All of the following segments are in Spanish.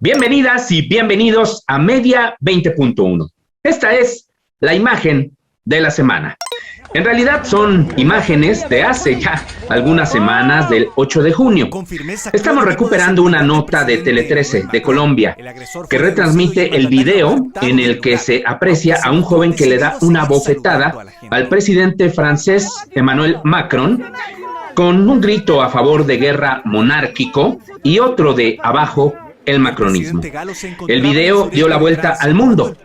Bienvenidas y bienvenidos a Media 20.1. Esta es la imagen de la semana. En realidad son imágenes de hace ya algunas semanas, del 8 de junio. Estamos recuperando una nota de Tele 13 de Colombia que retransmite el video en el que se aprecia a un joven que le da una bofetada al presidente francés Emmanuel Macron con un grito a favor de guerra monárquico y otro de abajo el macronismo. El video dio la vuelta al mundo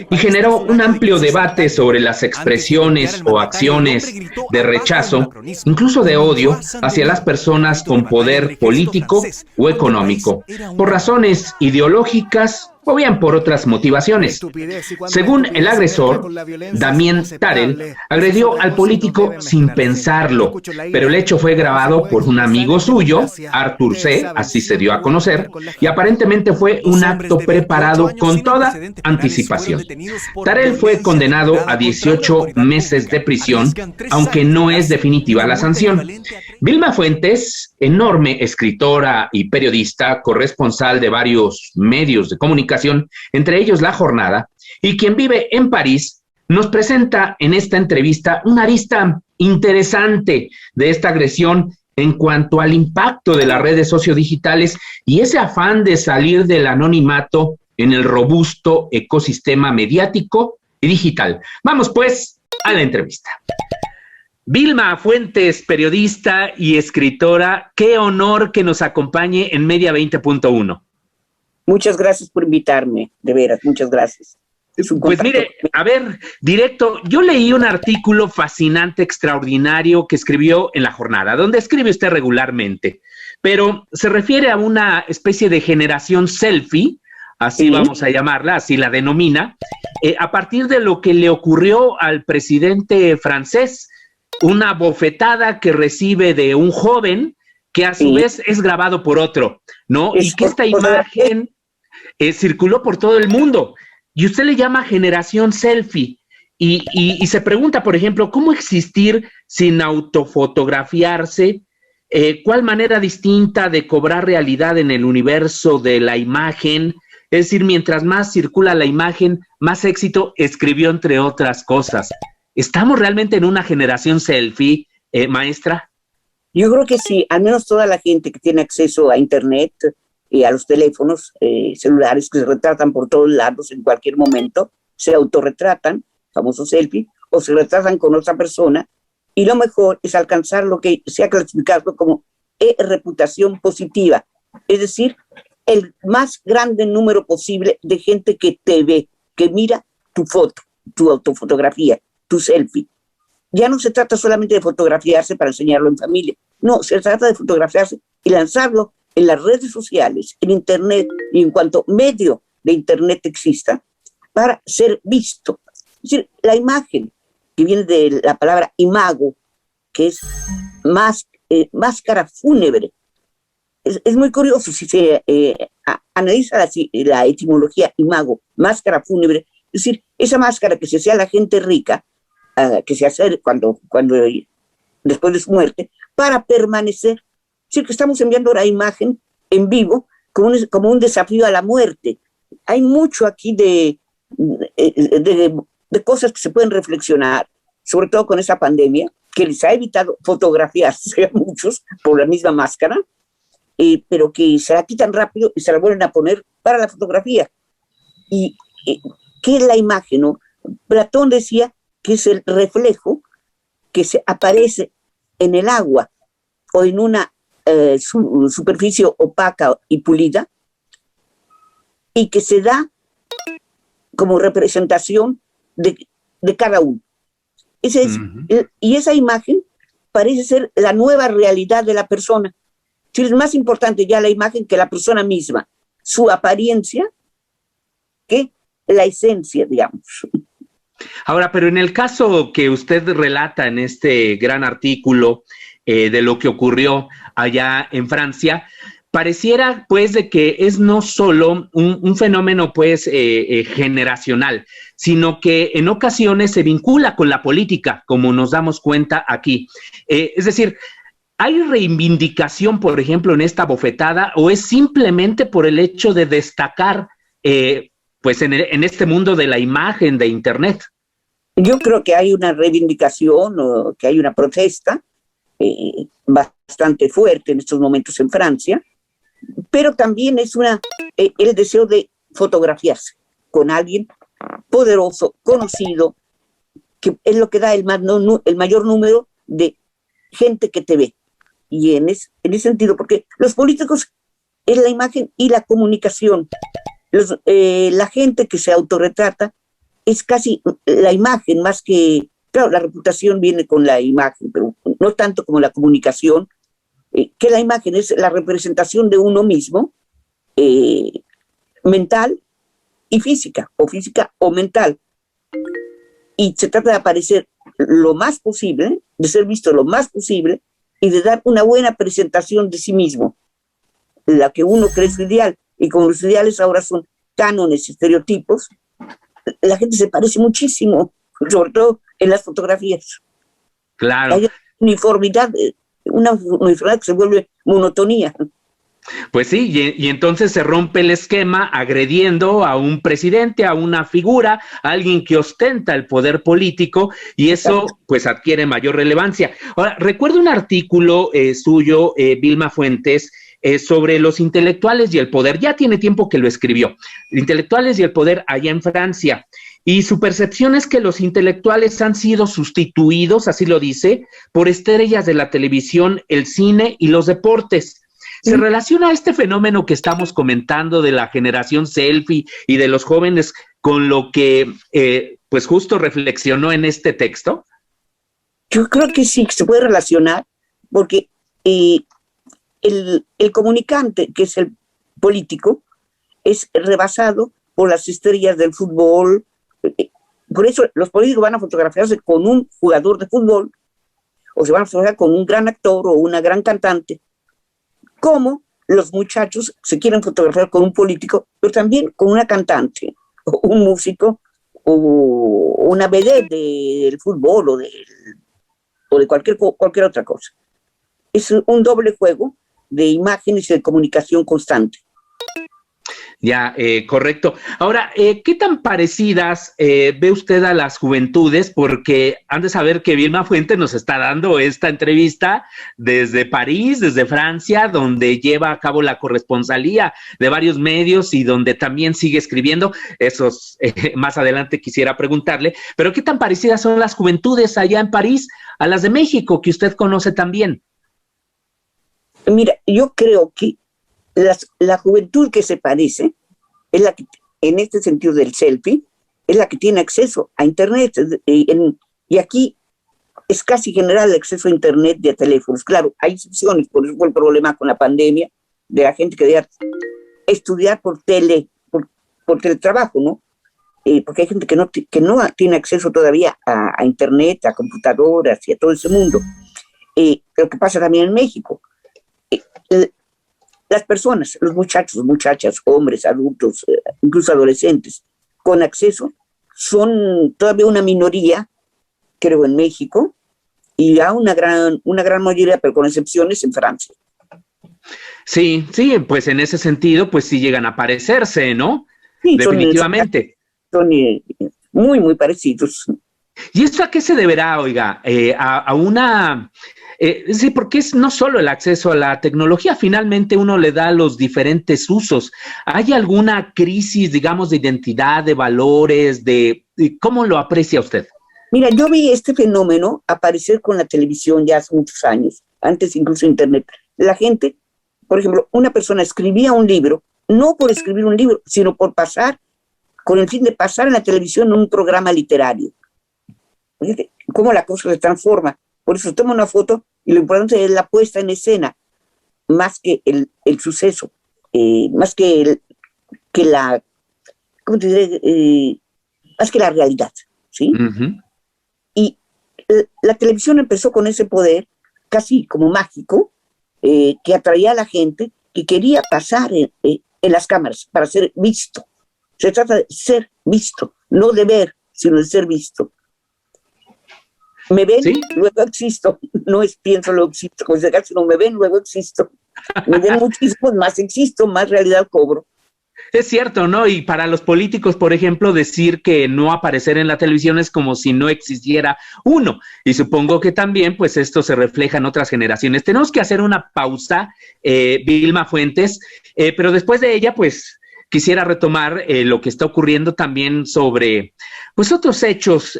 y generó un amplio debate sobre las expresiones o acciones de rechazo, incluso de odio, hacia las personas con poder político o económico, por razones ideológicas o bien por otras motivaciones. Según el agresor, Damien Tarel agredió al político sin pensarlo, pero el hecho fue grabado por un amigo suyo, Arthur C., así se dio a conocer, y aparentemente fue un acto preparado con toda anticipación. Tarel fue condenado a 18 meses de prisión, aunque no es definitiva la sanción. Vilma Fuentes, enorme escritora y periodista, corresponsal de varios medios de comunicación, entre ellos La Jornada, y quien vive en París, nos presenta en esta entrevista una arista interesante de esta agresión en cuanto al impacto de las redes sociodigitales y ese afán de salir del anonimato en el robusto ecosistema mediático y digital. Vamos pues a la entrevista. Vilma Fuentes, periodista y escritora, qué honor que nos acompañe en Media 20.1. Muchas gracias por invitarme, de veras, muchas gracias. Pues mire, a ver, directo, yo leí un artículo fascinante, extraordinario, que escribió en La Jornada, donde escribe usted regularmente, pero se refiere a una especie de generación selfie, así vamos a llamarla, así la denomina, a partir de lo que le ocurrió al presidente francés, una bofetada que recibe de un joven que a su vez es grabado por otro, ¿no? Y que esta imagen circuló por todo el mundo. Y usted le llama generación selfie. Y se pregunta, por ejemplo, ¿cómo existir sin autofotografiarse? ¿Cuál manera distinta de cobrar realidad en el universo de la imagen? Es decir, mientras más circula la imagen, más éxito, escribió entre otras cosas. ¿Estamos realmente en una generación selfie, maestra? Yo creo que sí, al menos toda la gente que tiene acceso a internet y a los teléfonos celulares que se retratan por todos lados en cualquier momento, se autorretratan, famoso selfie, o se retratan con otra persona, y lo mejor es alcanzar lo que se ha clasificado como reputación positiva, es decir, el más grande número posible de gente que te ve, que mira tu foto, tu autofotografía, tu selfie. Ya no se trata solamente de fotografiarse para enseñarlo en familia, no, se trata de fotografiarse y lanzarlo en las redes sociales, en internet y en cuanto medio de internet exista para ser visto. Es decir, la imagen que viene de la palabra imago, que es máscara fúnebre, es muy curioso si se analiza la etimología imago, máscara fúnebre, es decir, esa máscara que se hacía a la gente rica, que se hace cuando después de su muerte, para permanecer. Es decir, que estamos enviando la imagen en vivo como un desafío a la muerte. Hay mucho aquí de cosas que se pueden reflexionar, sobre todo con esa pandemia, que les ha evitado fotografiarse a muchos por la misma máscara, pero que se la quitan rápido y se la vuelven a poner para la fotografía. Y ¿qué es la imagen, no? Platón decía que es el reflejo que se aparece en el agua o en una superficie opaca y pulida, y que se da como representación de cada uno. Y esa imagen parece ser la nueva realidad de la persona. Es más importante ya la imagen que la persona misma, su apariencia, que la esencia, digamos. Ahora, pero en el caso que usted relata en este gran artículo de lo que ocurrió allá en Francia, pareciera pues de que es no solo un fenómeno pues generacional, sino que en ocasiones se vincula con la política, como nos damos cuenta aquí. Es decir, ¿hay reivindicación, por ejemplo, en esta bofetada, o es simplemente por el hecho de destacar, pues en este mundo de la imagen, de Internet? Yo creo que hay una reivindicación, o que hay una protesta bastante fuerte en estos momentos en Francia, pero también es el deseo de fotografiarse con alguien poderoso, conocido, que es lo que da el mayor número de gente que te ve. Y en ese sentido, porque los políticos es la imagen y la comunicación. La gente que se autorretrata es casi la imagen, más que, claro, la reputación viene con la imagen, pero no tanto como la comunicación, que la imagen es la representación de uno mismo, mental y física o mental. Y se trata de aparecer lo más posible, de ser visto lo más posible y de dar una buena presentación de sí mismo, la que uno cree su ideal. Y como los ideales ahora son cánones, estereotipos, la gente se parece muchísimo, sobre todo en las fotografías. Claro. Hay una uniformidad que se vuelve monotonía. Pues sí, y entonces se rompe el esquema agrediendo a un presidente, a una figura, a alguien que ostenta el poder político, y eso pues adquiere mayor relevancia. Ahora, recuerdo un artículo suyo, Vilma Fuentes, sobre los intelectuales y el poder. Ya tiene tiempo que lo escribió. Intelectuales y el poder allá en Francia. Y su percepción es que los intelectuales han sido sustituidos, así lo dice, por estrellas de la televisión, el cine y los deportes. ¿Se relaciona este fenómeno que estamos comentando de la generación selfie y de los jóvenes con lo que pues justo reflexionó en este texto? Yo creo que sí, se puede relacionar, porque el comunicante, que es el político, es rebasado por las estrellas del fútbol. Por eso los políticos van a fotografiarse con un jugador de fútbol, o se van a fotografiar con un gran actor o una gran cantante, como los muchachos se quieren fotografiar con un político, pero también con una cantante, o un músico, o una vedette del fútbol, o de cualquier otra cosa. Es un doble juego de imágenes y de comunicación constante. Ya, correcto. Ahora, ¿qué tan parecidas ve usted a las juventudes? Porque han de saber que Vilma Fuentes nos está dando esta entrevista desde París, desde Francia, donde lleva a cabo la corresponsalía de varios medios y donde también sigue escribiendo. Esos más adelante quisiera preguntarle, pero ¿qué tan parecidas son las juventudes allá en París a las de México, que usted conoce también? Mira, yo creo que la juventud que se parece es la que, en este sentido del selfie, es la que tiene acceso a Internet. Y aquí es casi general el acceso a Internet de teléfonos. Claro, hay excepciones, por eso fue el problema con la pandemia, de la gente que debía estudiar por teletrabajo, ¿no? Porque hay gente que no tiene acceso todavía a Internet, a computadoras y a todo ese mundo. Lo que pasa también en México. Las personas, los muchachos, muchachas, hombres, adultos, incluso adolescentes, con acceso, son todavía una minoría, creo, en México, y ya una gran mayoría, pero con excepciones, en Francia. Sí, pues en ese sentido, pues sí llegan a parecerse, ¿no? Sí, definitivamente. Son muy, muy parecidos. ¿Y esto a qué se deberá, oiga? A una... sí, porque es no solo el acceso a la tecnología, finalmente uno le da los diferentes usos. ¿Hay alguna crisis, digamos, de identidad, de valores, cómo lo aprecia usted? Mira, yo vi este fenómeno aparecer con la televisión ya hace muchos años, antes incluso Internet. La gente, por ejemplo, una persona escribía un libro, no por escribir un libro, sino por pasar, con el fin de pasar en la televisión un programa literario. Fíjate cómo la cosa se transforma. Por eso toma una foto y lo importante es la puesta en escena, más que el suceso, más que la, ¿cómo te diré? Más que la realidad, ¿sí? Uh-huh. Y la televisión empezó con ese poder casi como mágico, que atraía a la gente que quería pasar en las cámaras para ser visto. Se trata de ser visto, no de ver, sino de ser visto. Me ven, ¿Sí? luego existo. No es pienso, luego existo. Como si no me ven, luego existo. Me ven muchísimo, más existo, más realidad cobro. Es cierto, ¿no? Y para los políticos, por ejemplo, decir que no aparecer en la televisión es como si no existiera uno. Y supongo que también, pues, esto se refleja en otras generaciones. Tenemos que hacer una pausa, Vilma Fuentes, pero después de ella, pues, quisiera retomar lo que está ocurriendo también sobre, pues, otros hechos,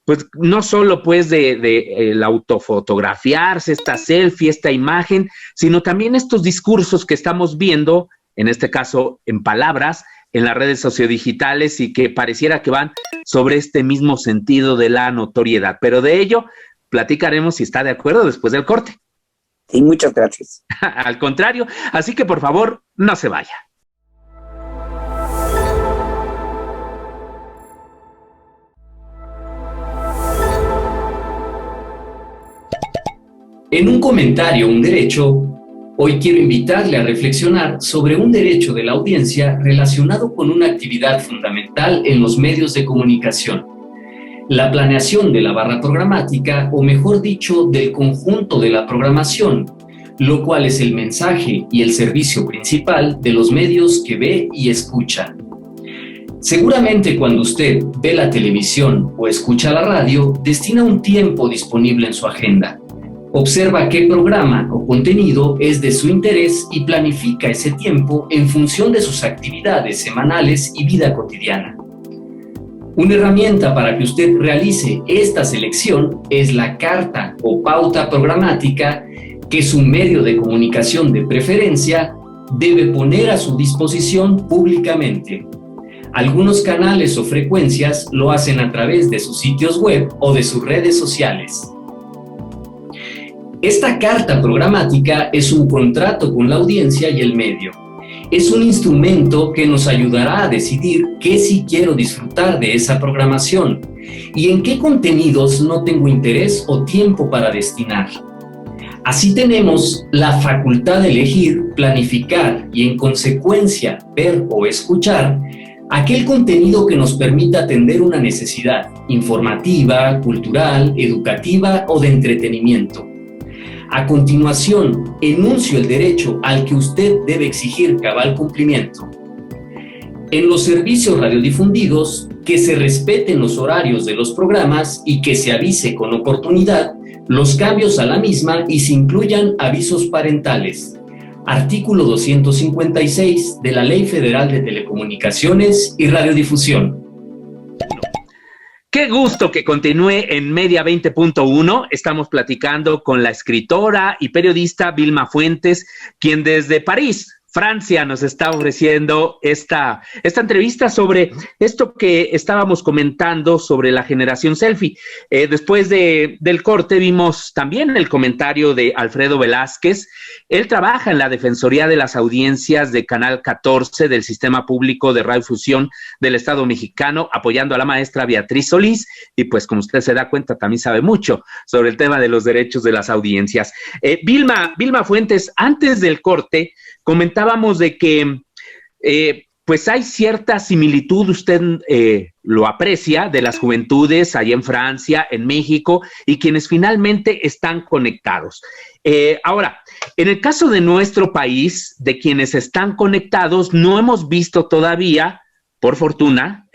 pues, no solo, pues, de el autofotografiarse, esta selfie, esta imagen, sino también estos discursos que estamos viendo, en este caso en palabras, en las redes sociodigitales y que pareciera que van sobre este mismo sentido de la notoriedad. Pero de ello platicaremos, si está de acuerdo, después del corte. Sí, muchas gracias. Al contrario, así que por favor, no se vaya. En un comentario, un derecho, hoy quiero invitarle a reflexionar sobre un derecho de la audiencia relacionado con una actividad fundamental en los medios de comunicación: la planeación de la barra programática, o mejor dicho, del conjunto de la programación, lo cual es el mensaje y el servicio principal de los medios que ve y escucha. Seguramente cuando usted ve la televisión o escucha la radio, destina un tiempo disponible en su agenda. Observa qué programa o contenido es de su interés y planifica ese tiempo en función de sus actividades semanales y vida cotidiana. Una herramienta para que usted realice esta selección es la carta o pauta programática que su medio de comunicación de preferencia debe poner a su disposición públicamente. Algunos canales o frecuencias lo hacen a través de sus sitios web o de sus redes sociales. Esta carta programática es un contrato con la audiencia y el medio. Es un instrumento que nos ayudará a decidir qué sí quiero disfrutar de esa programación y en qué contenidos no tengo interés o tiempo para destinar. Así tenemos la facultad de elegir, planificar y, en consecuencia, ver o escuchar aquel contenido que nos permita atender una necesidad informativa, cultural, educativa o de entretenimiento. A continuación, enuncio el derecho al que usted debe exigir cabal cumplimiento. En los servicios radiodifundidos, que se respeten los horarios de los programas y que se avise con oportunidad los cambios a la misma y se incluyan avisos parentales. Artículo 256 de la Ley Federal de Telecomunicaciones y Radiodifusión. Qué gusto que continúe en Media 20.1. Estamos platicando con la escritora y periodista Vilma Fuentes, quien desde París, Francia, nos está ofreciendo esta entrevista sobre esto que estábamos comentando sobre la generación selfie. Después del corte vimos también el comentario de Alfredo Velázquez. Él trabaja en la Defensoría de las Audiencias de Canal 14 del Sistema Público de Radiofusión del Estado Mexicano, apoyando a la maestra Beatriz Solís, y pues como usted se da cuenta también sabe mucho sobre el tema de los derechos de las audiencias. Vilma Fuentes, antes del corte comentábamos de que pues hay cierta similitud, usted lo aprecia, de las juventudes allá en Francia, en México, y quienes finalmente están conectados. Ahora, en el caso de nuestro país, de quienes están conectados, no hemos visto todavía, por fortuna,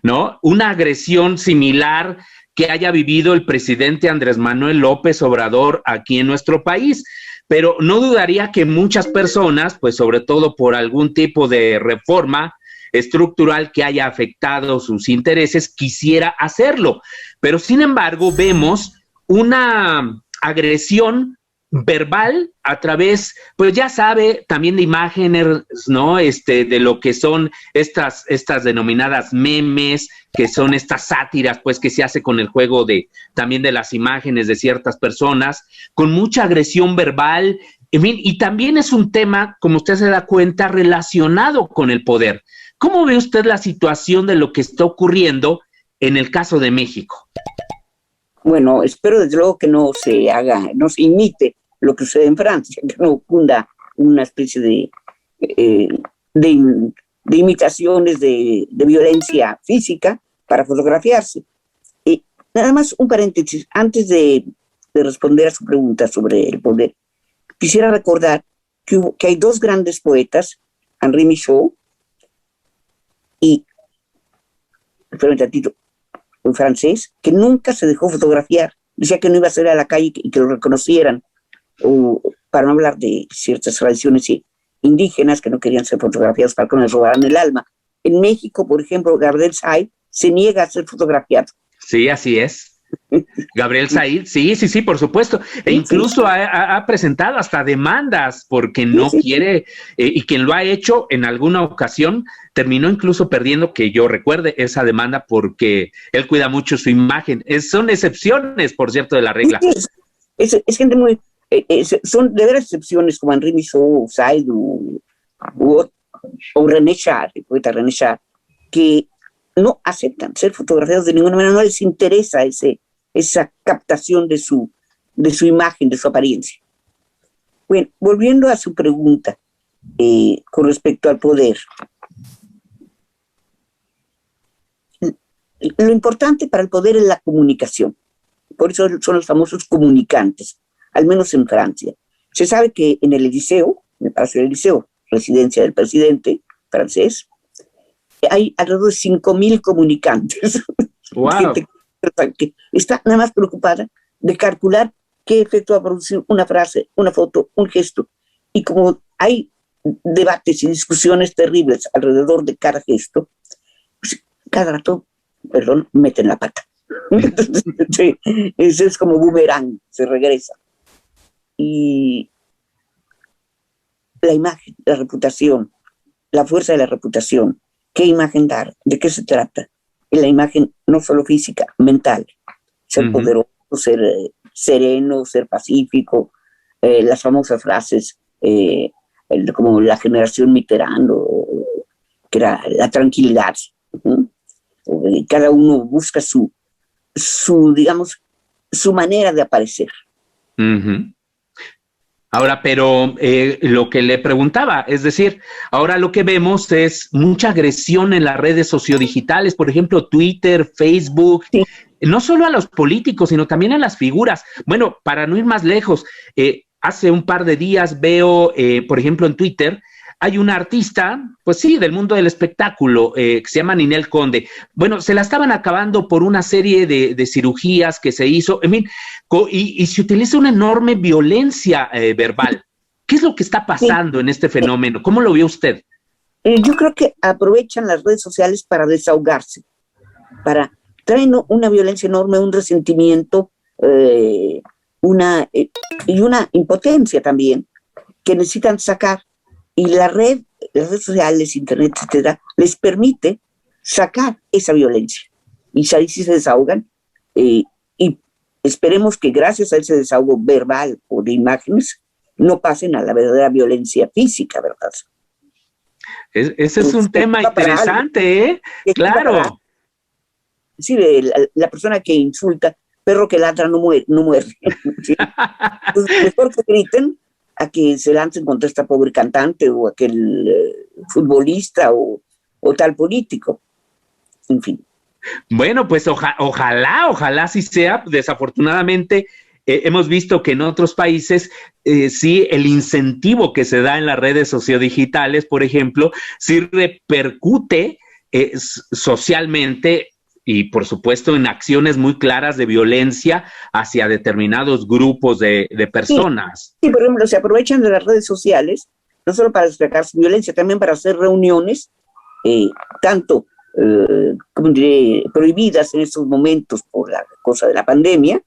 ¿no?, una agresión similar que haya vivido el presidente Andrés Manuel López Obrador aquí en nuestro país. Pero no dudaría que muchas personas, pues sobre todo por algún tipo de reforma estructural que haya afectado sus intereses, quisiera hacerlo. Pero sin embargo, vemos una agresión verbal a través, pues ya sabe, también de imágenes, ¿no? De lo que son estas denominadas memes, que son estas sátiras, pues, que se hace con el juego también de las imágenes de ciertas personas, con mucha agresión verbal, en fin, y también es un tema, como usted se da cuenta, relacionado con el poder. ¿Cómo ve usted la situación de lo que está ocurriendo en el caso de México? Bueno, espero desde luego que no se imite lo que sucede en Francia, que no cunda una especie de imitaciones de violencia física para fotografiarse. Nada más un paréntesis, antes de responder a su pregunta sobre el poder, quisiera recordar que hay dos grandes poetas, Henri Michaud y, espera un ratito, un francés, que nunca se dejó fotografiar. Decía que no iba a salir a la calle y que lo reconocieran, o para no hablar de ciertas tradiciones indígenas que no querían ser fotografiados para que no les robaran el alma. En México, por ejemplo, Gabriel Said se niega a ser fotografiado. Sí, así es. Gabriel Said, sí, por supuesto. E incluso ha presentado hasta demandas porque no quiere, y quien lo ha hecho en alguna ocasión terminó incluso perdiendo, que yo recuerde, esa demanda porque él cuida mucho su imagen. Son excepciones, por cierto, de la regla. Es gente muy... son de veras excepciones como Henri Michaud, Said o René Char, el poeta René Char, que no aceptan ser fotografiados de ninguna manera, no les interesa esa captación de su imagen, de su apariencia. Bueno, volviendo a su pregunta con respecto al poder. Lo importante para el poder es la comunicación. Por eso son los famosos comunicantes, al menos en Francia. Se sabe que en el Eliseo, en el Palacio del Eliseo, residencia del presidente francés, hay alrededor de 5,000 comunicantes. Wow. Gente que está nada más preocupada de calcular qué efecto va a producir una frase, una foto, un gesto. Y como hay debates y discusiones terribles alrededor de cada gesto, pues cada rato, meten la pata. Entonces, sí, eso es como boomerang, se regresa. Y la imagen, la reputación, la fuerza de la reputación, qué imagen dar, de qué se trata. Y la imagen no solo física, mental, ser poderoso, ser sereno, ser pacífico, las famosas frases como la generación Mitterrand, que era la tranquilidad. Cada uno busca su digamos, su manera de aparecer. Ahora, pero lo que le preguntaba, es decir, ahora lo que vemos es mucha agresión en las redes sociodigitales, por ejemplo, Twitter, Facebook, sí. No solo a los políticos, sino también a las figuras. Bueno, para no ir más lejos, hace un par de días veo, por ejemplo, en Twitter, hay una artista, pues sí, del mundo del espectáculo, que se llama Ninel Conde. Bueno, se la estaban acabando por una serie de cirugías que se hizo, en fin, y se utiliza una enorme violencia verbal. ¿Qué es lo que está pasando en este fenómeno? ¿Cómo lo vio usted? Yo creo que aprovechan las redes sociales para desahogarse, traen una violencia enorme, un resentimiento, y una impotencia también, que necesitan sacar. Y las redes sociales, internet, etcétera, les permite sacar esa violencia. Y ahí sí se desahogan. Y esperemos que gracias a ese desahogo verbal o de imágenes no pasen a la verdadera violencia física, ¿verdad? Ese es un tema interesante, ¿eh? Claro. Sí, la persona que insulta, perro que ladra no muere. ¿Sí? Entonces, mejor que griten a que se lancen contra esta pobre cantante o aquel futbolista o tal político. En fin. Bueno, pues ojalá sí sea. Desafortunadamente, hemos visto que en otros países, sí, el incentivo que se da en las redes sociodigitales, por ejemplo, sí repercute socialmente y, por supuesto, en acciones muy claras de violencia hacia determinados grupos de personas. Sí, por ejemplo, se aprovechan de las redes sociales, no solo para destacar su violencia, también para hacer reuniones, tanto, como diré, prohibidas en estos momentos por la cosa de la pandemia,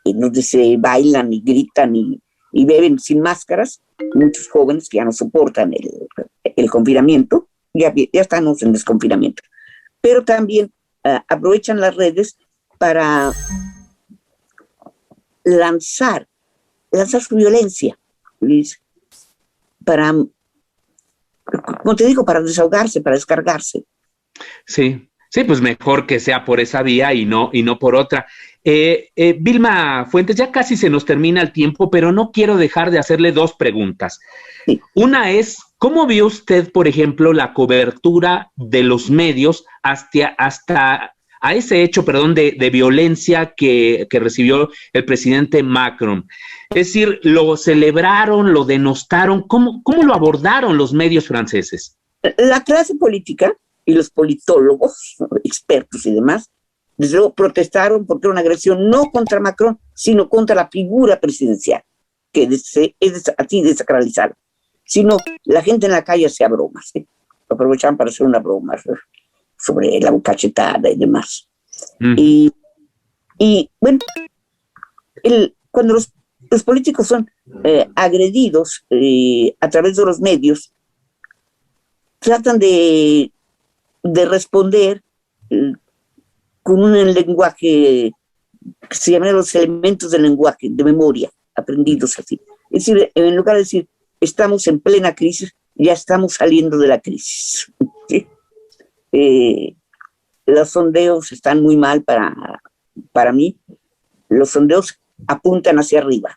en donde se bailan y gritan y beben sin máscaras, muchos jóvenes que ya no soportan el confinamiento, ya estamos en desconfinamiento, pero también aprovechan las redes para lanzar su violencia, Luis, para, como te digo, para desahogarse, para descargarse. Sí, pues mejor que sea por esa vía y no por otra. Vilma Fuentes, ya casi se nos termina el tiempo, pero no quiero dejar de hacerle dos preguntas. Sí. Una es, ¿cómo vio usted, por ejemplo, la cobertura de los medios hasta de violencia que recibió el presidente Macron. Es decir, lo celebraron, lo denostaron. ¿Cómo lo abordaron los medios franceses? La clase política y los politólogos, expertos y demás, desde luego protestaron porque era una agresión no contra Macron, sino contra la figura presidencial, que es así desacralizada. Sino la gente en la calle hacía bromas, ¿sí? Aprovechaban para hacer una broma sobre la cachetada y demás. Y bueno, cuando los políticos son agredidos a través de los medios, tratan de responder con un lenguaje que se llama los elementos del lenguaje, de memoria, aprendidos así. Es decir, en lugar de decir, estamos en plena crisis, ya estamos saliendo de la crisis. ¿Sí? Los sondeos están muy mal para mí. Los sondeos apuntan hacia arriba.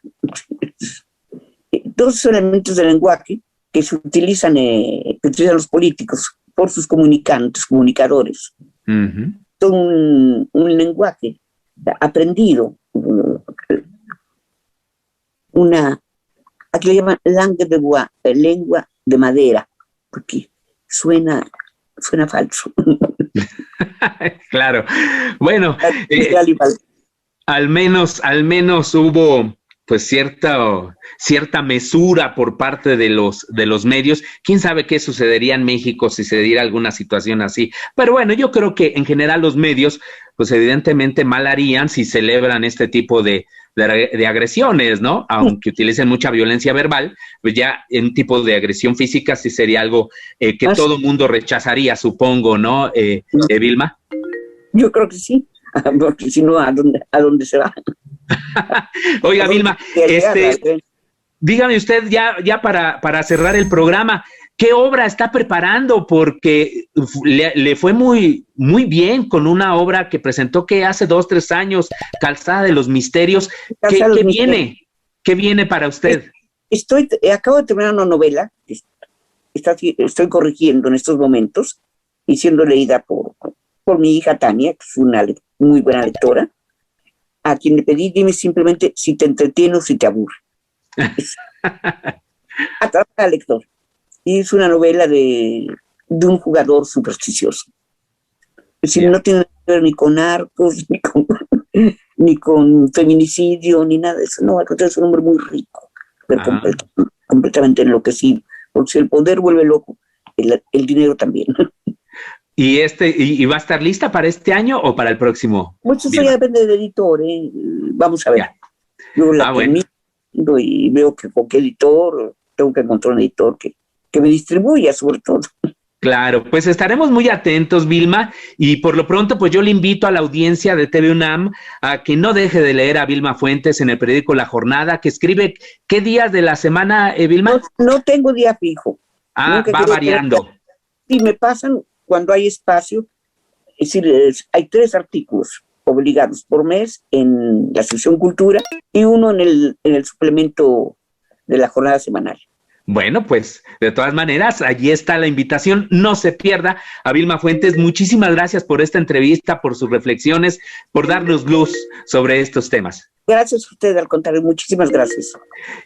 Todos esos elementos del lenguaje que se utilizan, los políticos por sus comunicadores. Todo un lenguaje aprendido, aquí le llaman langue de bois, lengua de madera, porque suena falso. Claro. Bueno, al menos hubo pues cierta mesura por parte de los medios. ¿Quién sabe qué sucedería en México si se diera alguna situación así? Pero bueno, yo creo que en general los medios, pues evidentemente mal harían si celebran este tipo de agresiones, ¿no? Aunque utilicen mucha violencia verbal, pues ya en tipo de agresión física sí sería algo que todo mundo rechazaría, supongo, ¿no, Vilma? Yo creo que sí, porque si no, ¿a dónde se va? Oiga, Vilma, dígame usted ya para cerrar el programa, ¿qué obra está preparando? Porque le fue muy, muy bien con una obra que presentó que hace 2-3 años, Calzada de los Misterios. ¿Qué viene? ¿Qué viene para usted? Acabo de terminar una novela, estoy corrigiendo en estos momentos y siendo leída por mi hija Tania, que es una muy buena lectora, a quien le pedí, dime simplemente si te entretiene o si te aburre. Atrapa al lector. Y es una novela de un jugador supersticioso. Es decir, no tiene que ver ni con narcos, ni con feminicidio, ni nada de eso. No, al contrario, es un hombre muy rico, pero completamente enloquecido. Porque si el poder vuelve loco, el dinero también. ¿Y va a estar lista para este año o para el próximo? Mucho eso ya depende del editor, ¿eh? Vamos a ver. Ya. Yo la termino y veo que con qué editor, tengo que encontrar un editor que me distribuya sobre todo. Claro, pues estaremos muy atentos, Vilma, y por lo pronto pues yo le invito a la audiencia de TV UNAM a que no deje de leer a Vilma Fuentes en el periódico La Jornada, que escribe ¿qué días de la semana, Vilma? No tengo día fijo. Va variando. Sí, me pasan cuando hay espacio, es decir, hay 3 artículos obligados por mes en la sección Cultura y uno en el suplemento de la jornada semanal. Bueno, pues de todas maneras, allí está la invitación, no se pierda. A Vilma Fuentes, muchísimas gracias por esta entrevista, por sus reflexiones, por darnos luz sobre estos temas. Gracias a usted, al contrario, muchísimas gracias.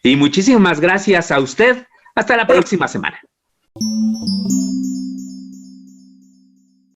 Y muchísimas gracias a usted. Hasta la próxima semana.